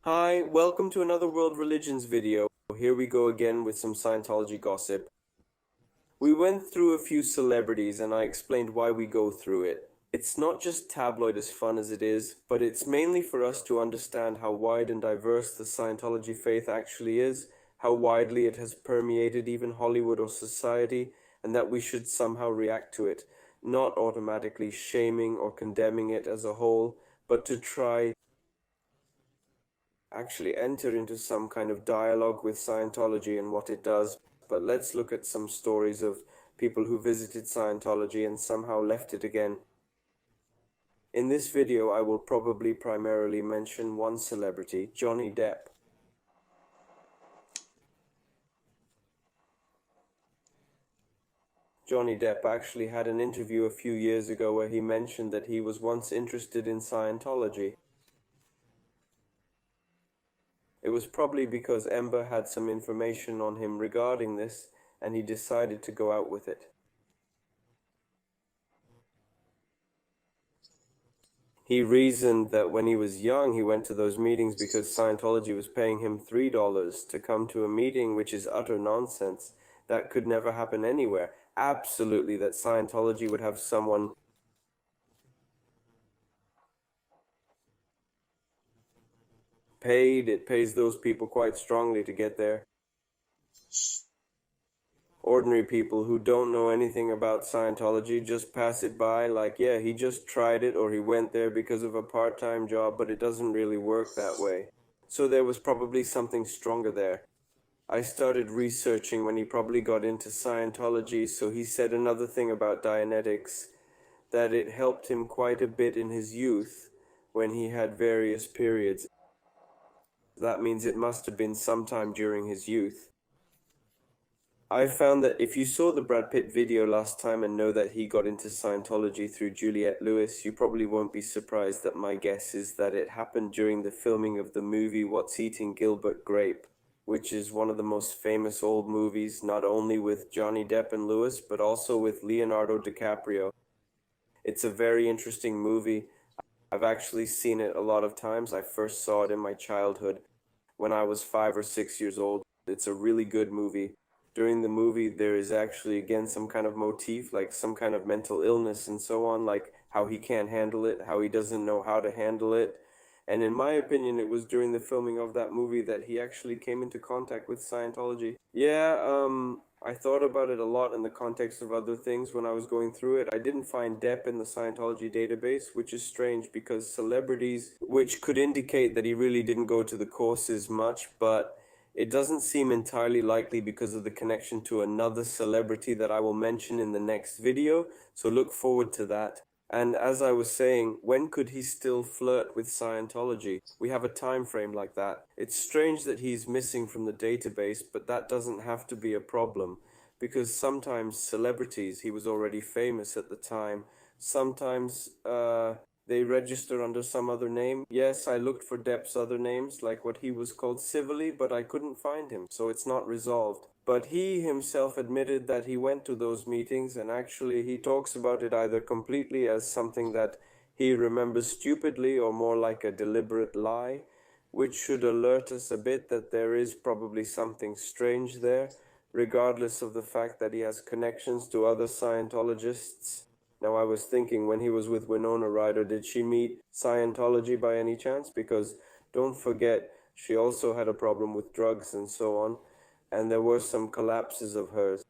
Hi, welcome to another World Religions video. Here we go again with some Scientology gossip. We went through a few celebrities and I explained why we go through it. It's not just tabloid as fun as it is, but it's mainly for us to understand how wide and diverse the Scientology faith actually is, how widely it has permeated even Hollywood or society, and that we should somehow react to it, not automatically shaming or condemning it as a whole, but to try actually enter into some kind of dialogue with Scientology and what it does. But let's look at some stories of people who visited Scientology and somehow left it again. In this video, I will probably primarily mention one celebrity, Johnny Depp. Johnny Depp actually had an interview a few years ago where he mentioned that he was once interested in Scientology. It was probably because Amber had some information on him regarding this, and he decided to go out with it. He reasoned that when he was young, he went to those meetings because Scientology was paying him $3 to come to a meeting, which is utter nonsense. That could never happen anywhere. Absolutely, that Scientology would have someone paid. It pays those people quite strongly to get there. Ordinary people who don't know anything about Scientology just pass it by like, yeah, he just tried it or he went there because of a part-time job, but it doesn't really work that way. So there was probably something stronger there. I started researching when he probably got into Scientology, so he said another thing about Dianetics, that it helped him quite a bit in his youth when he had various periods. That means it must have been sometime during his youth. I found that if you saw the Brad Pitt video last time and know that he got into Scientology through Juliette Lewis, you probably won't be surprised that my guess is that it happened during the filming of the movie What's Eating Gilbert Grape, which is one of the most famous old movies, not only with Johnny Depp and Lewis, but also with Leonardo DiCaprio. It's a very interesting movie. I've actually seen it a lot of times. I first saw it in my childhood when I was 5 or 6 years old. It's a really good movie. During the movie, there is actually, again, some kind of motif, like some kind of mental illness and so on, like how he can't handle it, how he doesn't know how to handle it. And in my opinion, it was during the filming of that movie that he actually came into contact with Scientology. Yeah, I thought about it a lot in the context of other things when I was going through it. I didn't find Depp in the Scientology database, which is strange because celebrities, which could indicate that he really didn't go to the courses much, but it doesn't seem entirely likely because of the connection to another celebrity that I will mention in the next video, so look forward to that. And as I was saying, when could he still flirt with Scientology? We have a time frame like that. It's strange that he's missing from the database, but that doesn't have to be a problem, because sometimes celebrities, he was already famous at the time, sometimes they register under some other name. Yes, I looked for Depp's other names, like what he was called civilly, but I couldn't find him, so it's not resolved. But he himself admitted that he went to those meetings, and actually he talks about it either completely as something that he remembers stupidly or more like a deliberate lie, which should alert us a bit that there is probably something strange there, regardless of the fact that he has connections to other Scientologists. Now, I was thinking when he was with Winona Ryder, did she meet Scientology by any chance? Because don't forget, she also had a problem with drugs and so on, and there were some collapses of hers.